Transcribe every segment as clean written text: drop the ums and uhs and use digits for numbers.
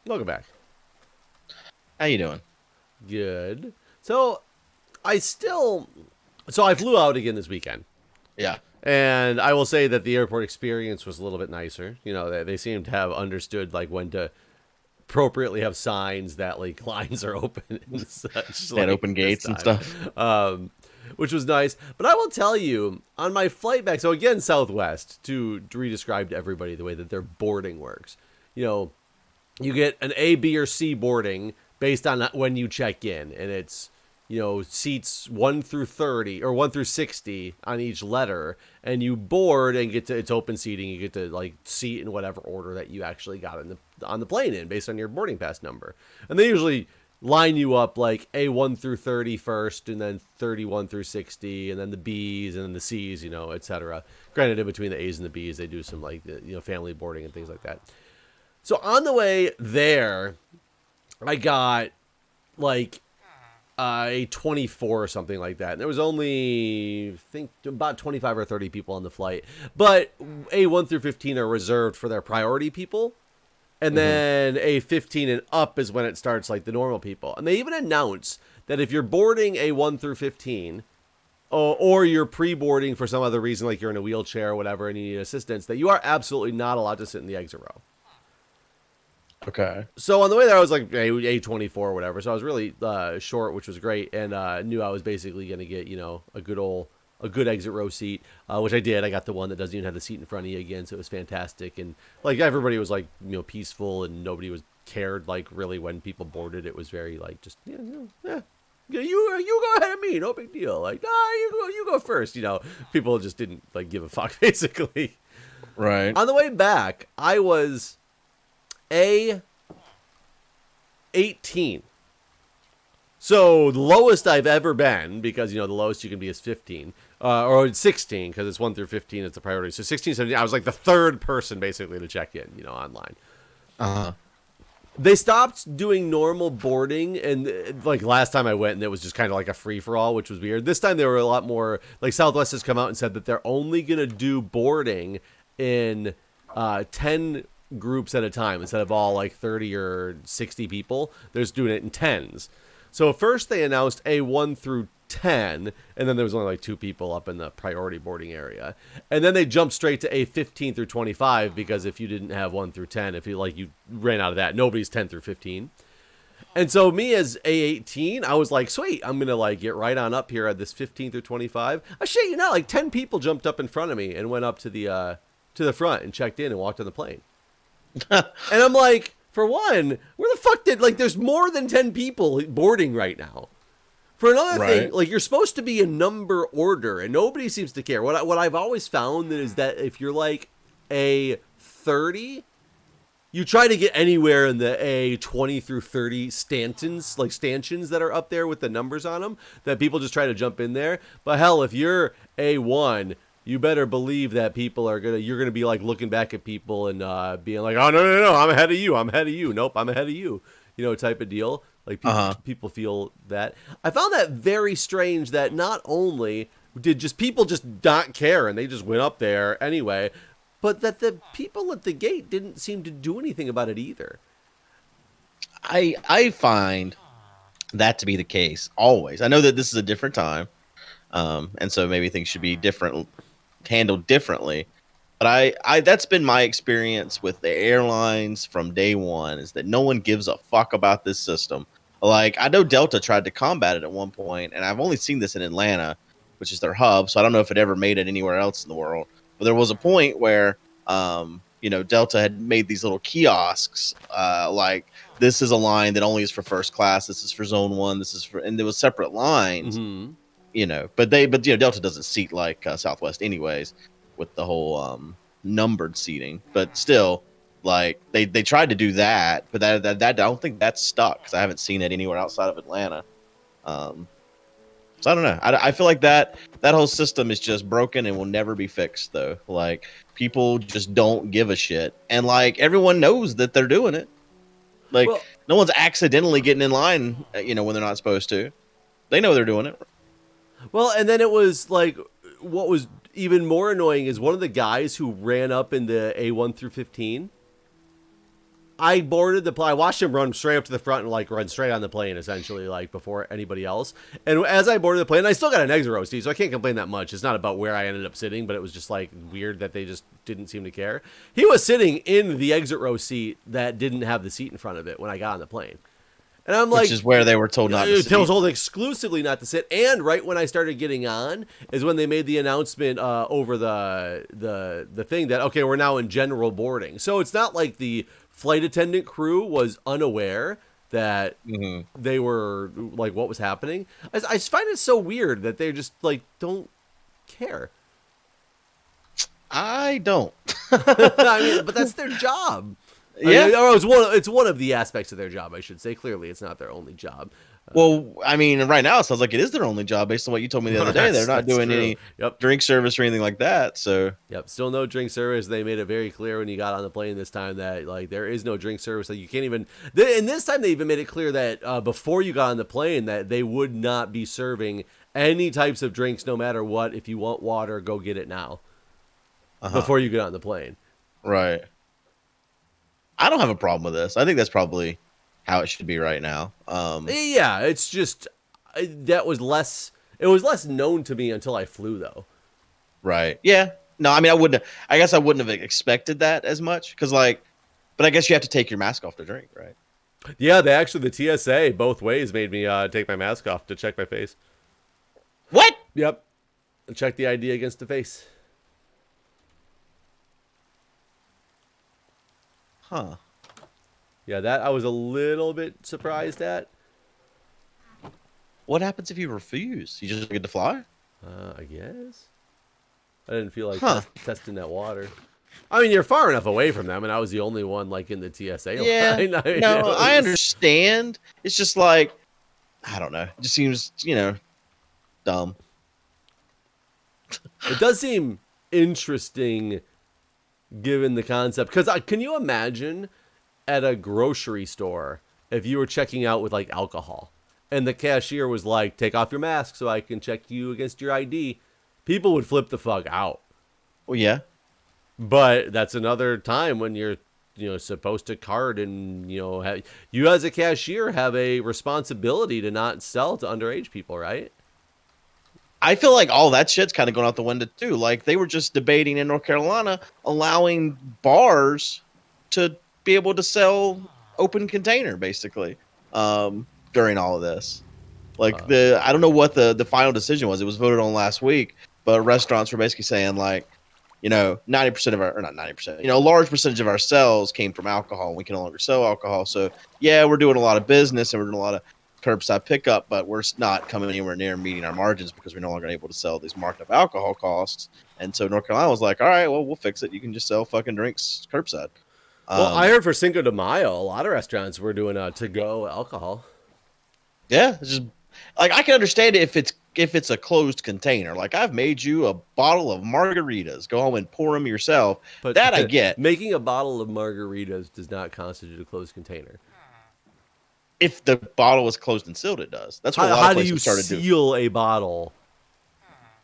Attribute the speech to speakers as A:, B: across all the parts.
A: Welcome back.
B: How you doing?
A: Good. So, I flew out again this weekend.
B: Yeah.
A: And I will say that the airport experience was a little bit nicer. You know, they seem to have understood, like, when to appropriately have signs that, like, lines are open and such.
B: Had open gates and stuff.
A: Which was nice. But I will tell you, on my flight back, so again, Southwest, to re-describe to everybody the way that their boarding works. You know, you get an A, B, or C boarding based on when you check in. And it's, you know, seats 1 through 30 or 1 through 60 on each letter. And you board and it's open seating. You get to, like, seat in whatever order that you actually got on the plane in based on your boarding pass number. And they usually line you up like A1 through 30 first, and then 31 through 60, and then the B's, and then the C's, you know, etc. Granted, in between the A's and the B's, they do some, like, you know, family boarding and things like that. So on the way there, I got like a 24 or something like that. And there was only, I think, about 25 or 30 people on the flight. But A1 through 15 are reserved for their priority people. And then a 15 and up is when it starts, like, the normal people. And they even announce that if you're boarding a 1 through 15, or you're pre-boarding for some other reason, like you're in a wheelchair or whatever and you need assistance, that you are absolutely not allowed to sit in the exit row.
B: Okay.
A: So on the way there, I was like A24 or whatever. So I was really short, which was great, and knew I was basically going to get, you know, a good exit row seat, which I did. I got the one that doesn't even have the seat in front of you again, so it was fantastic. And, like, everybody was, like, you know, peaceful, and nobody was cared, like, really when people boarded. It was very, like, just, you go ahead of me, no big deal. Like, you go first, you know. People just didn't, like, give a fuck, basically.
B: Right.
A: On the way back, I was A18. So the lowest I've ever been, because, you know, the lowest you can be is 15, or 16, because it's 1 through 15, it's the priority. So 16, 17, I was like the third person basically to check in, you know, online. They stopped doing normal boarding, and, like, last time I went, and it was just kind of like a free-for-all, which was weird. This time they were a lot more, like, Southwest has come out and said that they're only going to do boarding in 10 groups at a time instead of all, like, 30 or 60 people. They're just doing it in 10s. So first they announced A1 through 10, and then there was only like 2 people up in the priority boarding area. And then they jumped straight to A15 through 25, because if you didn't have 1 through 10, if you ran out of that, nobody's 10 through 15. And so me as A18, I was like, sweet, I'm going to, like, get right on up here at this 15 through 25. I shit you not, like 10 people jumped up in front of me and went up to the front and checked in and walked on the plane. And I'm like, for one, where the fuck there's more than 10 people boarding right now. For another thing, like, you're supposed to be in number order, and nobody seems to care. What I've always found is that if you're, like, A30, you try to get anywhere in the A20 through 30 stanchions that are up there with the numbers on them, that people just try to jump in there. But hell, if you're A1, you better believe that you're gonna be, like, looking back at people and being like, oh, no, I'm ahead of you. Nope, I'm ahead of you. You know, type of deal. Like, people feel that. I found that very strange, that not only did people just not care and they just went up there anyway, but that the people at the gate didn't seem to do anything about it either.
B: I find that to be the case always. I know that this is a different time, and so maybe things should be handled differently. But I that's been my experience with the airlines from day one, is that no one gives a fuck about this system. Like, I know Delta tried to combat it at one point, and I've only seen this in Atlanta, which is their hub, so I don't know if it ever made it anywhere else in the world. But there was a point where, Delta had made these little kiosks, like, this is a line that only is for first class, this is for zone 1, and there was separate lines, but Delta doesn't seat like Southwest anyways, with the whole numbered seating. But still, like, they tried to do that, but that I don't think that's stuck, because I haven't seen it anywhere outside of Atlanta. So I don't know. I feel like that whole system is just broken and will never be fixed, though. Like, people just don't give a shit, and, like, everyone knows that they're doing it. Like, no one's accidentally getting in line, when they're not supposed to. They know they're doing it.
A: Well, and then it was like, what was even more annoying is one of the guys who ran up in the A1 through 15. I boarded the plane. I watched him run straight up to the front and like run straight on the plane, essentially, like before anybody else. And as I boarded the plane, I still got an exit row seat, so I can't complain that much. It's not about where I ended up sitting, but it was just like weird that they just didn't seem to care. He was sitting in the exit row seat that didn't have the seat in front of it when I got on the plane. And I'm like,
B: which is where they were told not to sit.
A: They were told exclusively not to sit. And right when I started getting on is when they made the announcement over the thing that, okay, we're now in general boarding. So it's not like the flight attendant crew was unaware that they were like what was happening. I just find it so weird that they just like don't care.
B: I don't.
A: I mean, but that's their job.
B: Yeah,
A: I mean, it's one of the aspects of their job, I should say. Clearly, it's not their only job.
B: Well, I mean, right now it sounds like it is their only job based on what you told me the other day. They're not doing any drink service or anything like that. So,
A: still no drink service. They made it very clear when you got on the plane this time that like there is no drink service. Like you can't even. And this time they even made it clear that before you got on the plane that they would not be serving any types of drinks, no matter what. If you want water, go get it now. Before you get on the plane.
B: Right. I don't have a problem with this. I think that's probably how it should be right now.
A: Yeah, it's just that was less. It was less known to me until I flew, though.
B: Right. Yeah. No, I mean, I guess I wouldn't have expected that as much because, like, but I guess you have to take your mask off to drink, right?
A: Yeah, the TSA both ways made me take my mask off to check my face.
B: What?
A: Yep. And check the ID against the face.
B: Huh.
A: Yeah, that I was a little bit surprised at.
B: What happens if you refuse? You just don't get to fly?
A: I guess. I didn't feel like testing that water. I mean, you're far enough away from them, and I was the only one like in the TSA line.
B: I mean, no, I understand. It's just like, I don't know. It just seems, dumb.
A: It does seem interesting given the concept. Because can you imagine at a grocery store if you were checking out with like alcohol and the cashier was like, take off your mask so I can check you against your ID? People would flip the fuck out.
B: Well, yeah.
A: But that's another time when you're, supposed to card and, you as a cashier have a responsibility to not sell to underage people, right?
B: I feel like all that shit's kind of going out the window too. Like they were just debating in North Carolina allowing bars to be able to sell open container basically during all of this. Like I don't know what the final decision was. It was voted on last week, but restaurants were basically saying like, 90% of our, or not 90%, a large percentage of our sales came from alcohol. And we can no longer sell alcohol. So yeah, we're doing a lot of business and we're doing a lot of curbside pickup, but we're not coming anywhere near meeting our margins because we're no longer able to sell these marked up alcohol costs. And so North Carolina was like, all right, well, we'll fix it. You can just sell fucking drinks curbside.
A: Well, I heard for Cinco de Mayo, a lot of restaurants were doing to-go alcohol.
B: Yeah, it's just like I can understand it if it's a closed container. Like I've made you a bottle of margaritas. Go home and pour them yourself. But that I get.
A: Making a bottle of margaritas does not constitute a closed container.
B: If the bottle is closed and sealed, it does. That's what a lot of places started doing.
A: How do you seal a bottle?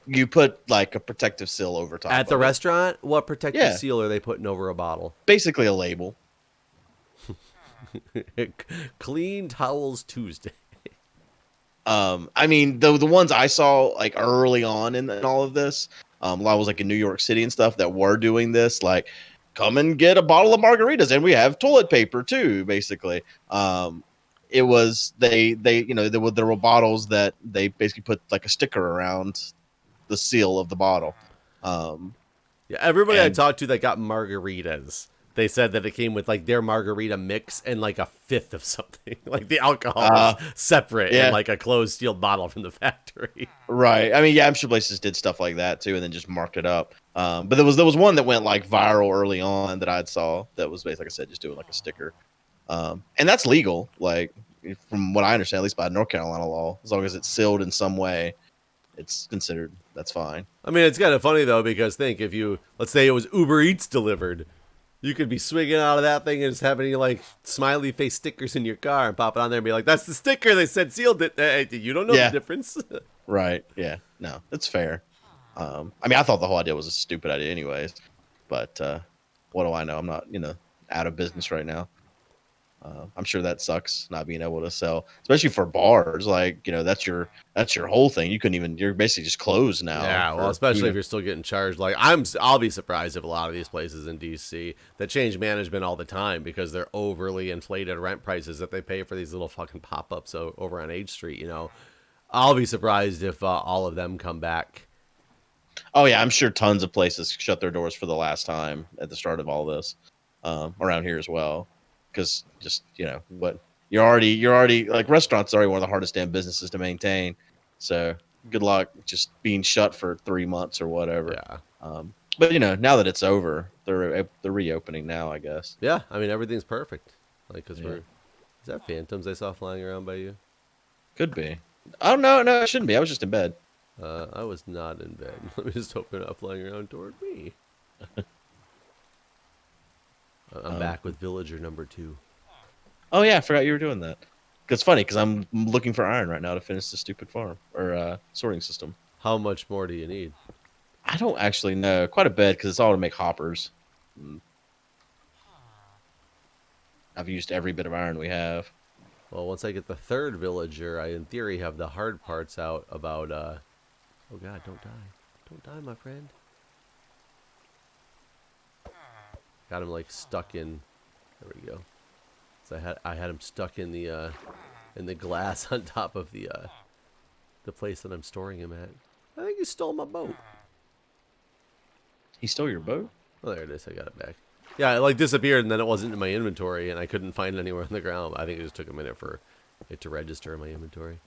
B: You put like a protective seal over top.
A: At the restaurant, what protective seal are they putting over a bottle?
B: Basically a label.
A: Clean Towels Tuesday.
B: I mean, the ones I saw like early on in all of this, a lot was like in New York City and stuff that were doing this, like come and get a bottle of margaritas and we have toilet paper too, basically. It was there were bottles that they basically put like a sticker around the seal of the bottle.
A: Yeah, everybody I talked to that got margaritas, they said that it came with like their margarita mix and like a fifth of something. Like the alcohol was separate in like a closed steel bottle from the factory.
B: Right. I mean, yeah, I'm sure places did stuff like that too, and then just marked it up. But there was one that went like viral early on that I saw that was basically, like I said, just doing like a sticker. And that's legal, like from what I understand, at least by North Carolina law, as long as it's sealed in some way, it's considered, that's fine.
A: I mean, it's kind of funny though, because think if you, let's say it was Uber Eats delivered, you could be swinging out of that thing and just having like smiley face stickers in your car and pop it on there and be like, that's the sticker they said sealed it. You don't know the difference.
B: Right. Yeah. No, it's fair. I mean, I thought the whole idea was a stupid idea anyways, but what do I know? I'm not, out of business right now. I'm sure that sucks not being able to sell, especially for bars. Like, that's your whole thing. You're basically just closed now.
A: Yeah, well, especially if you're still getting charged. Like I'll be surprised if a lot of these places in DC that change management all the time because they're overly inflated rent prices that they pay for these little fucking pop-ups over on H Street. I'll be surprised if all of them come back.
B: Oh yeah, I'm sure tons of places shut their doors for the last time at the start of all this, around here as well, because just what you're already like restaurants are already one of the hardest damn businesses to maintain. So good luck just being shut for 3 months or whatever.
A: Yeah.
B: But now that it's over, they're reopening now, I guess.
A: Yeah, I mean everything's perfect. Like, cause
B: Yeah.
A: is that phantoms I saw flying around by you?
B: Could be. Oh no, it shouldn't be. I was just in bed.
A: I was not in bed. Let me just open it up, flying around toward me. I'm back with villager number 2.
B: Oh yeah, I forgot you were doing that. It's funny because I'm looking for iron right now to finish the stupid farm or sorting system.
A: How much more do you need?
B: I don't actually know. Quite a bit because it's all to make hoppers. I've used every bit of iron we have.
A: Well, once I get the 3rd villager, I in theory have the hard parts out about oh god, don't die. Don't die, my friend. Got him like stuck in. There we go. So I had him stuck in the glass on top of the place that I'm storing him at. I think he stole my boat.
B: He stole your boat?
A: Oh, there it is. I got it back. Yeah, it like disappeared and then it wasn't in my inventory and I couldn't find it anywhere on the ground. I think it just took a minute for it to register in my inventory.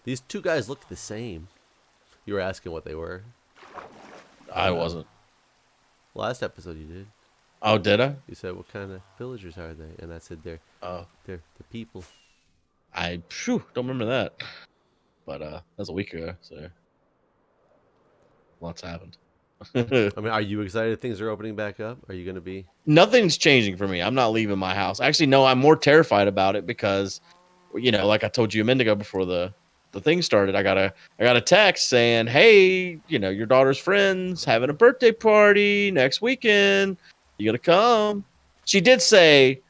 A: These 2 guys look the same. You were asking what they were.
B: I wasn't.
A: Last episode you did.
B: Oh, did I?
A: You said, what kind of villagers are they? And I said, they're the people.
B: I don't remember that. But that was a week ago, so lots happened.
A: I mean, are you excited things are opening back up? Are you going to be?
B: Nothing's changing for me. I'm not leaving my house. Actually, no, I'm more terrified about it because, like I told you a minute ago before the thing started, I got a text saying, hey, your daughter's friends having a birthday party next weekend. You gonna come? She did say,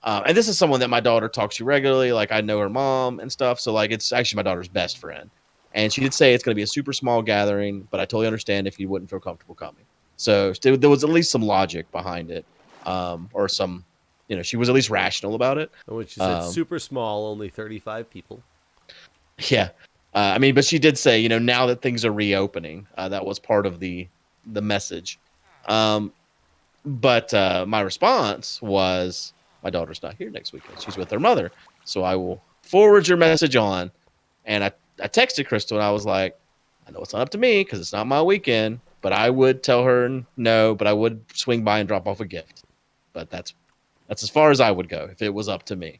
B: and this is someone that my daughter talks to regularly. Like, I know her mom and stuff. So like, it's actually my daughter's best friend. And she did say it's going to be a super small gathering, but I totally understand if you wouldn't feel comfortable coming. So there was at least some logic behind it, or some, she was at least rational about it.
A: When she said super small, only 35 people.
B: Yeah. I mean, but she did say, now that things are reopening, that was part of the message. But my response was, my daughter's not here next weekend. She's with her mother. So I will forward your message on. And I texted Crystal and I was like, I know it's not up to me because it's not my weekend, but I would tell her no, but I would swing by and drop off a gift. But that's as far as I would go if it was up to me.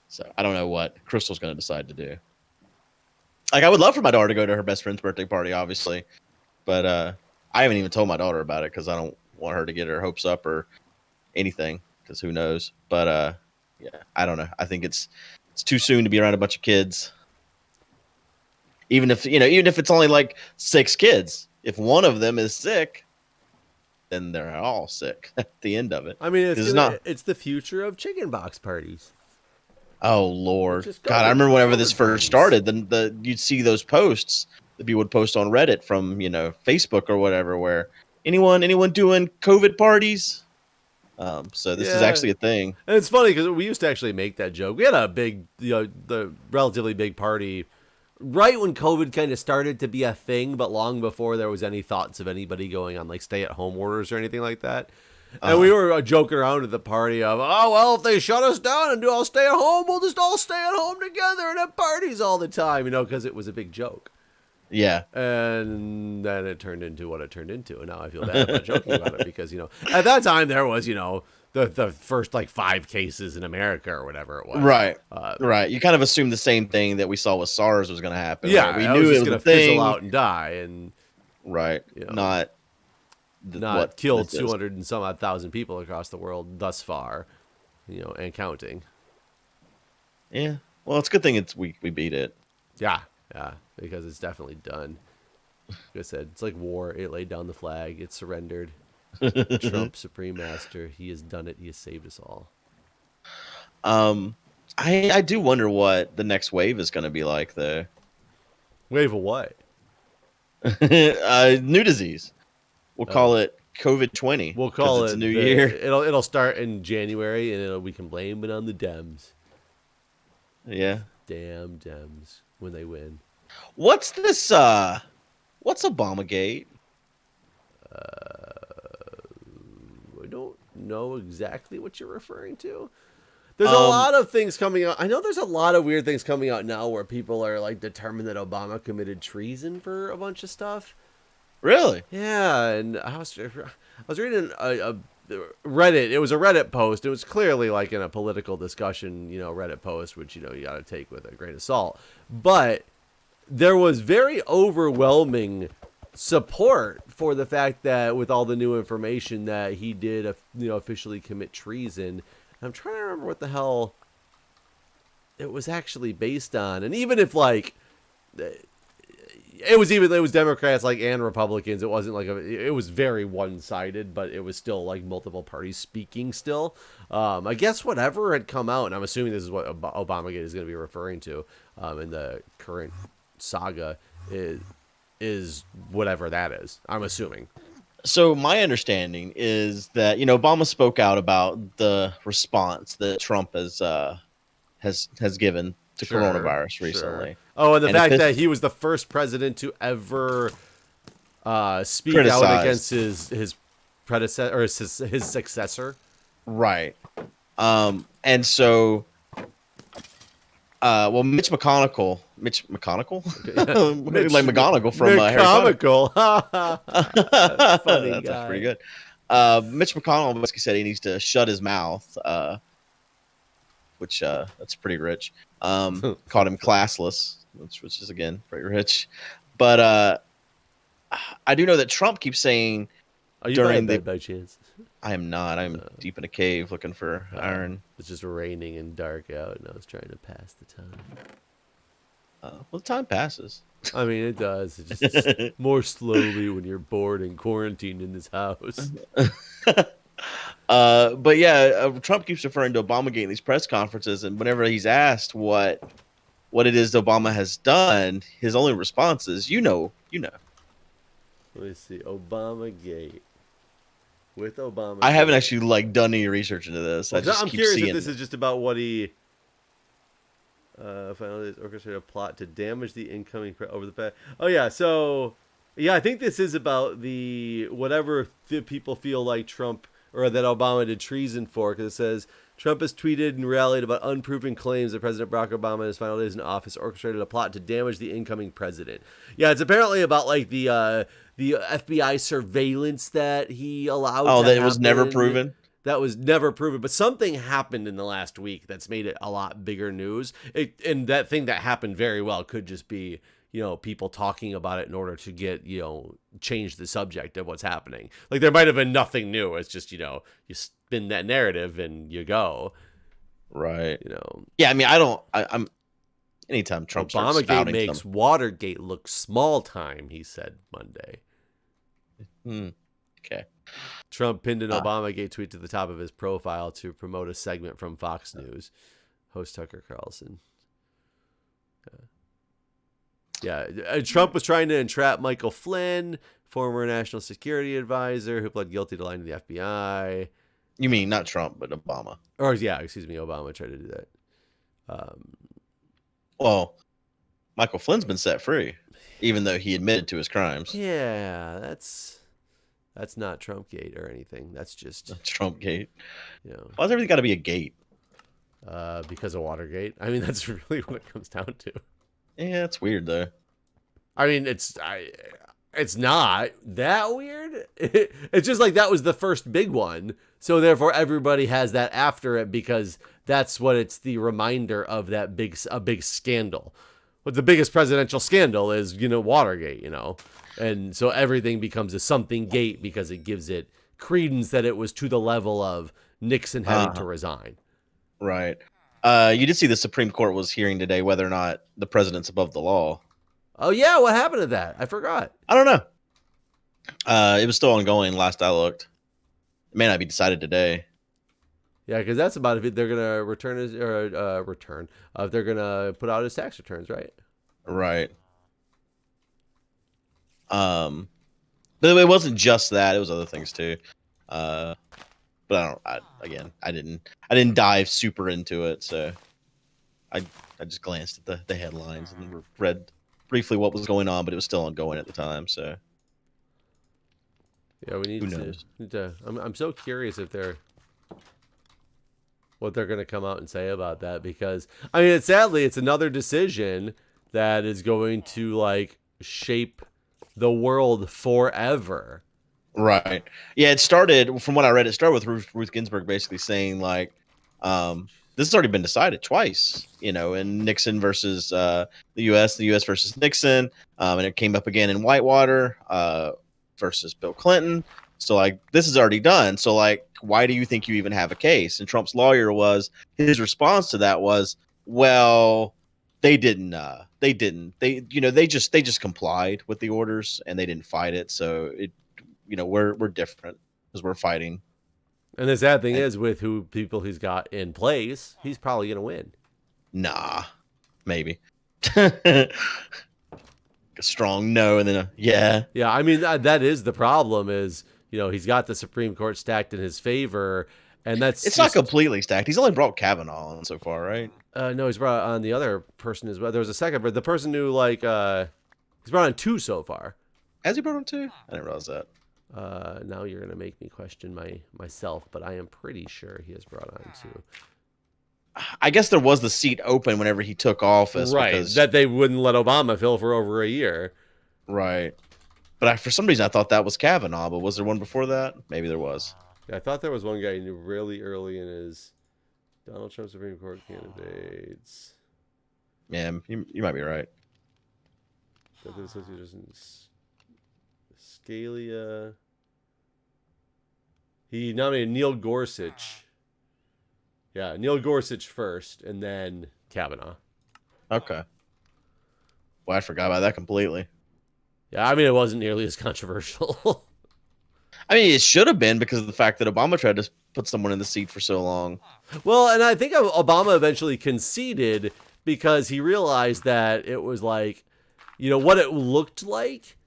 B: So I don't know what Crystal's going to decide to do. Like, I would love for my daughter to go to her best friend's birthday party, obviously. But I haven't even told my daughter about it because I don't want her to get her hopes up or anything because who knows. But yeah, I don't know. I think it's too soon to be around a bunch of kids. Even if it's only like 6 kids, if one of them is sick, then they're all sick at the end of it.
A: I mean, it's the future of chicken box parties.
B: Oh Lord, God! I remember whenever this first started, then you'd see those posts that people would post on Reddit from Facebook or whatever, where anyone doing COVID parties. So this is actually a thing.
A: And it's funny because we used to actually make that joke. We had a big, the relatively big party right when COVID kind of started to be a thing, but long before there was any thoughts of anybody going on like stay-at-home orders or anything like that. And we were joking around at the party of, oh, well, if they shut us down and do all stay at home, we'll just all stay at home together and have parties all the time, because it was a big joke.
B: Yeah.
A: And then it turned into what it turned into. And now I feel bad about joking about it because, at that time there was, the first like 5 cases in America or whatever it was.
B: Right. Right. You kind of assumed the same thing that we saw with SARS was going to happen.
A: Yeah.
B: Right? We knew it was going to
A: fizzle out and die. And
B: right. Not
A: killed 200 and some odd thousand people across the world thus far, and counting.
B: Yeah. Well, it's a good thing we beat it.
A: Yeah. Yeah. Because it's definitely done. Like I said, it's like war. It laid down the flag. It surrendered. Trump, Supreme Master. He has done it. He has saved us all.
B: I do wonder what the next wave is going to be like, though.
A: Wave of what?
B: New disease. We'll call it COVID-20
A: We'll
B: because
A: call
B: it's a
A: it.
B: new year.
A: It'll start in January, and we can blame it on the Dems.
B: Yeah.
A: Damn Dems when they win.
B: What's this? What's Obamagate?
A: I don't know exactly what you're referring to. There's a
B: Um,
A: lot of things coming out. I know there's a lot of weird things coming out now where people are like determined that Obama committed treason for a bunch of stuff.
B: Really?
A: Yeah, and I was reading a Reddit. It was a Reddit post. It was clearly like in a political discussion, Reddit post, which you got to take with a grain of salt. But there was very overwhelming support for the fact that with all the new information that he did, officially commit treason. I'm trying to remember what the hell it was actually based on, and even if like it was Democrats and Republicans. It wasn't like it was very one-sided, but it was still like multiple parties speaking still. I guess whatever had come out, and I'm assuming this is what Obamagate is going to be referring to in the current saga is whatever that is. I'm assuming.
B: So my understanding is that Obama spoke out about the response that Trump has given to coronavirus recently.
A: Oh, and the fact that he was the first president to ever speak out against his predecessor or his successor.
B: Right. And so, Mitch McConnell, like McGonagall from Harry Potter.
A: Funny
B: That's
A: guy.
B: pretty good. Mitch McConnell basically said he needs to shut his mouth, which that's pretty rich. Called him classless, which is again pretty rich. But I do know that Trump keeps saying,
A: "Are you by bed by chance?"
B: I am not. I'm deep in a cave looking for iron.
A: It's just raining and dark out, and I was trying to pass the time.
B: Well, time passes.
A: I mean, it does. It just more slowly when you're bored and quarantined in this house.
B: But yeah, Trump keeps referring to Obamagate in these press conferences, and whenever he's asked what it is Obama has done, his only response is, you know.
A: Let me see, Obamagate. With Obama,
B: I haven't actually done any research into this.
A: I'm curious if this is just about what he finally orchestrated a plot to damage the incoming over the past. Oh yeah, so yeah, I think this is about the whatever people feel like Trump or that Obama did treason for, because it says Trump has tweeted and rallied about unproven claims that President Barack Obama in his final days in office orchestrated a plot to damage the incoming president. Yeah, it's apparently about the FBI surveillance that he allowed.
B: Oh, that was never proven.
A: That was never proven, but something happened in the last week that's made it a lot bigger news. And that thing that happened very well could just be, people talking about it in order to get, change the subject of what's happening. Like there might have been nothing new. It's just, you spin that narrative and you go.
B: Right. Yeah, I mean, I'm anytime Trump
A: Obamagate makes Watergate look small time, he said Monday.
B: Okay.
A: Trump pinned an Obamagate tweet to the top of his profile to promote a segment from Fox News. Host Tucker Carlson. Yeah, Trump was trying to entrap Michael Flynn, former national security advisor who pled guilty to lying to the FBI.
B: You mean not Trump, but Obama?
A: Or yeah, excuse me, Obama tried to do that.
B: Well, Michael Flynn's been set free, even though he admitted to his crimes.
A: Yeah, that's not Trumpgate or anything. That's just
B: Trumpgate. Why's everything got to be a gate?
A: Because of Watergate. I mean, that's really what it comes down to.
B: Yeah, it's weird though.
A: I mean, it's not that weird. It's just like that was the first big one, so therefore everybody has that after it because that's what it's the reminder of that a big scandal. But the biggest presidential scandal is Watergate, and so everything becomes a something gate because it gives it credence that it was to the level of Nixon having to resign.
B: Right. You did see the Supreme Court was hearing today whether or not the president's above the law.
A: Oh yeah, what happened to that? I forgot.
B: I don't know. It was still ongoing last I looked. It may not be decided today.
A: Yeah, because that's about if they're gonna return his or if they're gonna put out his tax returns, right?
B: Right. But it wasn't just that; it was other things too. Uh, but I don't. Again, I didn't dive super into it, so I I just glanced at the headlines and read briefly what was going on, but it was still ongoing at the time. So
A: Yeah, we
B: who
A: need
B: knows?
A: to. I'm so curious if they're what they're gonna come out and say about that because I mean, sadly, it's another decision that is going to like shape the world forever.
B: Right. Yeah, it started from what I read. It started with Ruth Ginsburg basically saying like, this has already been decided twice, you know, in Nixon versus the U.S. versus Nixon, and it came up again in Whitewater versus Bill Clinton. So like, this is already done. So like, why do you think you even have a case? And Trump's lawyer was his response to that was, well, they didn't. They didn't. They just complied with the orders and they didn't fight it. So it we're different because we're fighting.
A: And the sad thing
B: And
A: is, with who people he's got in place, he's probably gonna win.
B: nah, maybe a strong no, and then yeah.
A: Yeah, I mean that is the problem. Is he's got the Supreme Court stacked in his favor, and that's
B: It's not
A: just
B: completely stacked. He's only brought Kavanaugh on so far, right?
A: no. He's brought on the other person as well. There was a second, but the person who he's brought on two so far.
B: Has he brought him two? I didn't realize that.
A: Now you're gonna make me question myself, but I am pretty sure he has brought on two.
B: I guess there was the seat open whenever he took office,
A: Right,
B: because
A: that they wouldn't let Obama fill for over a year.
B: right. But for some reason I thought that was Kavanaugh. But was there one before that? Maybe there was.
A: Yeah, I thought there was one guy who knew really early in his Donald Trump Supreme Court candidates.
B: Yeah, you might be right.
A: Scalia. He nominated Neil Gorsuch. Yeah, Neil Gorsuch first, and then Kavanaugh.
B: Okay. Well, I forgot about that completely.
A: Yeah, I mean, it wasn't nearly as controversial.
B: I mean, it should have been because of the fact that Obama tried to put someone in the seat for so long.
A: Well, and I think Obama eventually conceded because he realized that it was like, what it looked like.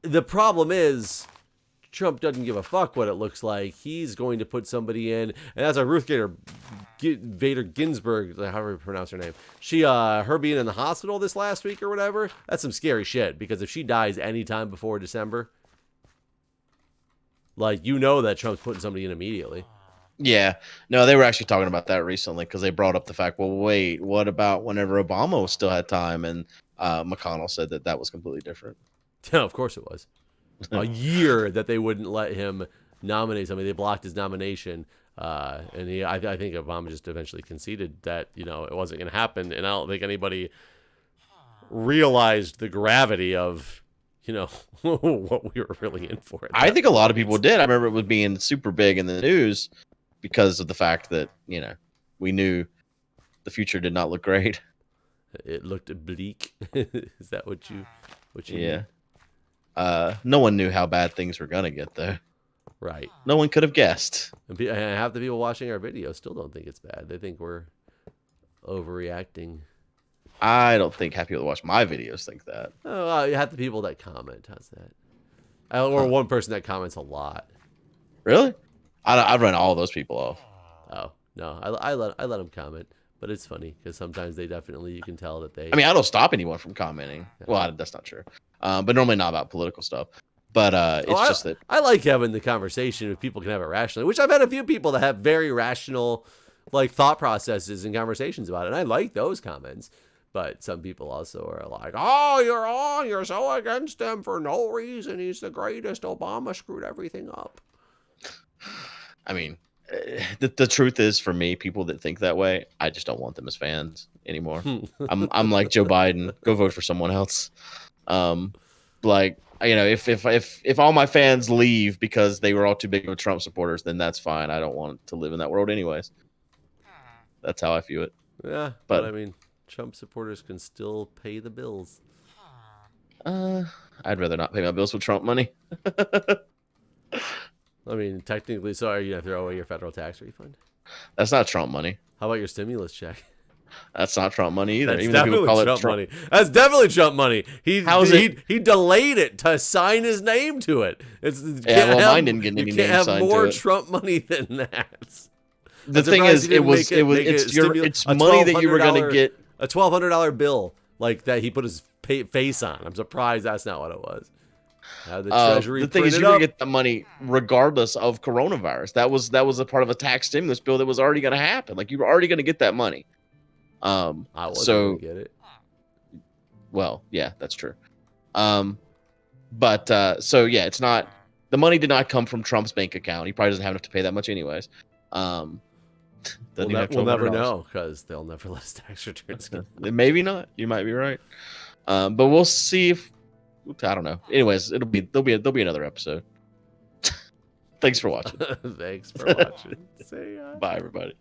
A: The problem is Trump doesn't give a fuck what it looks like. He's going to put somebody in, and that's a Ruth Bader Ginsburg, however you pronounce her name. Her being in the hospital this last week or whatever, that's some scary shit, because if she dies anytime before December, that Trump's putting somebody in immediately.
B: Yeah. No, they were actually talking about that recently because they brought up the fact, well, wait, what about whenever Obama still had time? And McConnell said that was completely different.
A: Yeah, of course it was. A year that they wouldn't let him nominate somebody. They blocked his nomination. And I think Obama just eventually conceded that, it wasn't going to happen. And I don't think anybody realized the gravity of, what we were really in for.
B: I think a lot of people did. I remember it was being super big in the news because of the fact that, we knew the future did not look great.
A: It looked bleak. Is that what you
B: Yeah. No one knew how bad things were going to get, though.
A: Right.
B: No one could have guessed.
A: And half the people watching our video still don't think it's bad. They think we're overreacting.
B: I don't think half people that watch my videos think that.
A: Oh, half the people that comment. How's that? Or one person that comments a lot.
B: Really? I've run all those people off.
A: Oh no, I let them comment, but it's funny because sometimes you can tell that they.
B: I mean, I don't stop anyone from commenting. Yeah. Well, that's not true. But normally not about political stuff. But it's just that
A: I like having the conversation if people can have it rationally, which I've had a few people that have very rational, thought processes and conversations about it, and I like those comments. But some people also are like, "Oh, you're so against him for no reason. He's the greatest. Obama screwed everything up."
B: I mean, the truth is, for me, people that think that way, I just don't want them as fans anymore. I'm like Joe Biden. Go vote for someone else. If all my fans leave because they were all too big of Trump supporters, then that's fine. I don't want to live in that world anyways. That's how I view it.
A: Yeah, but I mean, Trump supporters can still pay the bills.
B: I'd rather not pay my bills with Trump money.
A: I mean, technically, so are you gonna throw away your federal tax refund?
B: That's not Trump money.
A: How about your stimulus check?
B: That's not Trump money either.
A: That's
B: Even though people
A: definitely
B: call
A: Trump
B: it Trump
A: money. That's definitely Trump money.
B: How is it?
A: He delayed it to sign his name to it.
B: Mine didn't get any
A: you
B: name
A: can't have
B: signed to
A: more
B: it.
A: Trump money than that.
B: The
A: I'm
B: thing
A: surprised
B: is,
A: he didn't make
B: it's money that you were gonna get.
A: A $1,200 bill like that he put his face on. I'm surprised that's not what it was. The Treasury.
B: The thing is, you're gonna get the money regardless of coronavirus. That was a part of a tax stimulus bill that was already gonna happen. Like you were already gonna get that money.
A: I wasn't gonna get it.
B: Well, yeah, that's true. So yeah, it's not. The money did not come from Trump's bank account. He probably doesn't have enough to pay that much anyways.
A: We'll never know because they'll never let us tax returns.
B: Maybe not. You might be right. But we'll see if I don't know. Anyways, there'll be another episode. Thanks for watching.
A: Thanks for watching. See ya.
B: Bye, everybody.